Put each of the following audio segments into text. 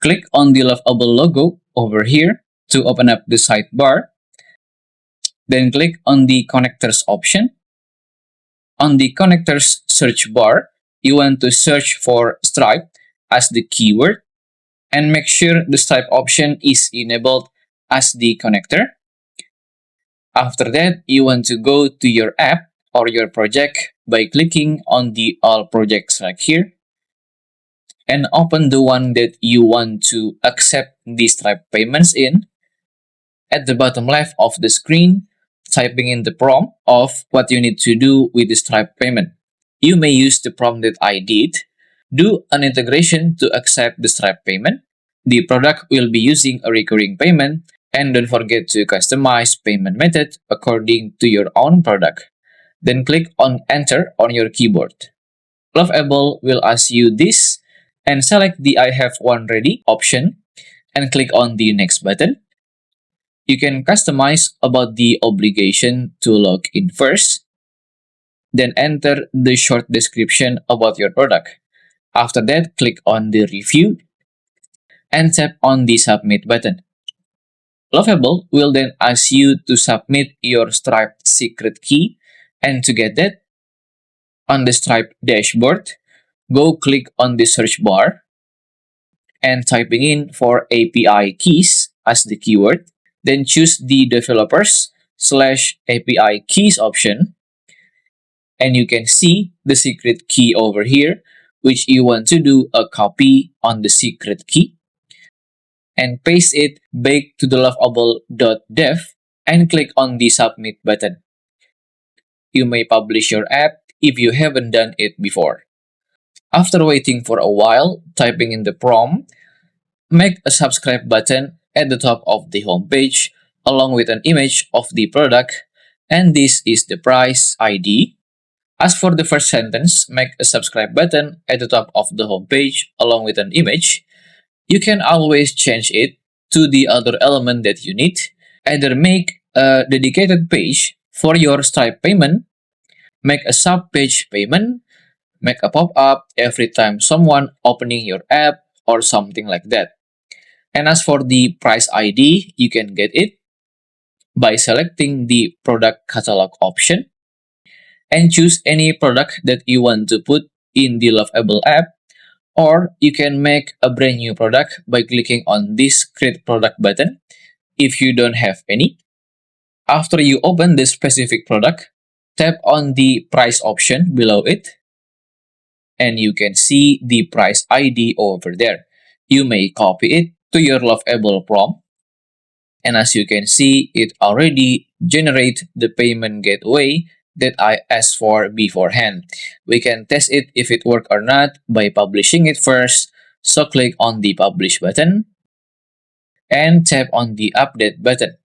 Click on the Lovable logo over here to open up the sidebar. Then click on the connectors option. On the connectors search bar, you want to search for Stripe as the keyword and make sure the Stripe option is enabled as the connector. After that, you want to go to your app or your project by clicking on the All Projects right here and open the one that you want to accept the Stripe payments in. At the bottom left of the screen, typing in the prompt of what you need to do with the Stripe payment. You may use the prompt that I did. Do an integration to accept the Stripe payment. The product will be using a recurring payment, and don't forget to customize payment method according to your own product. Then click on Enter on your keyboard. Lovable will ask you this, and select the I have one ready option and click on the Next button. You can customize about the obligation to log in first, then enter the short description about your product. After that, click on the Review and tap on the Submit button. Lovable will then ask you to submit your Stripe secret key, and to get that, on the Stripe dashboard, go click on the search bar and typing in for API keys as the keyword. Then choose the developers/API keys option, and you can see the secret key over here, which you want to do a copy on the secret key and paste it back to the Lovable.dev and click on the Submit button. You may publish your app if you haven't done it before. After waiting for a while, typing in the prompt, make a subscribe button at the top of the home page along with an image of the product, and this is the price ID. As for the first sentence, make a subscribe button at the top of the home page along with an image. You can always change it to the other element that you need. Either make a dedicated page for your Stripe payment, make a sub-page payment, make a pop-up every time someone opening your app, or something like that. And as for the price ID, you can get it by selecting the product catalog option and choose any product that you want to put in the Lovable app, or you can make a brand new product by clicking on this Create Product button if you don't have any. After you open this specific product, tap on the price option below it, and you can see the price ID over there. You may copy it to your Lovable prompt, and as you can see, it already generates the payment gateway that I asked for beforehand. We can test it if it works or not by publishing it first, so click on the Publish button and tap on the Update button.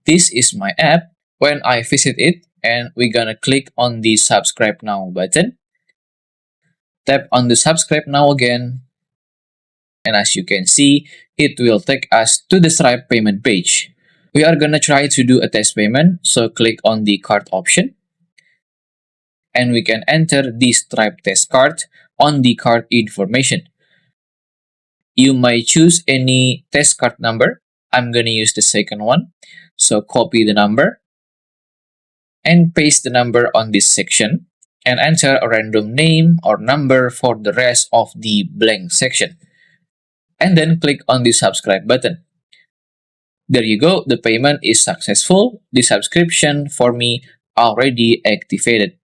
This is my app. When I visit it, and we're gonna click on the Subscribe Now button, tap on the Subscribe Now again, and as you can see, it will take us to the Stripe payment page. We are gonna try to do a test payment, so click on the card option, and we can enter the Stripe test card on the card information. You may choose any test card number. I'm gonna use the second one, so copy the number and paste the number on this section and enter a random name or number for the rest of the blank section. And then click on the Subscribe button. There you go, the payment is successful. The subscription for me already activated.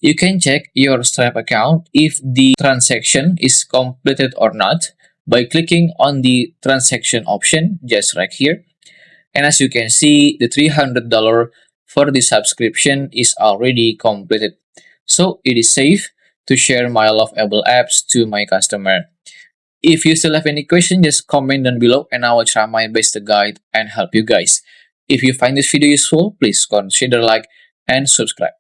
You can check your Stripe account if the transaction is completed or not by clicking on the transaction option just right here. And as you can see, the $300 for the subscription is already completed. So it is safe to share my Lovable apps to my customer. If you still have any question, just comment down below and I will try my best to guide and help you guys. If you find this video useful, please consider like and subscribe.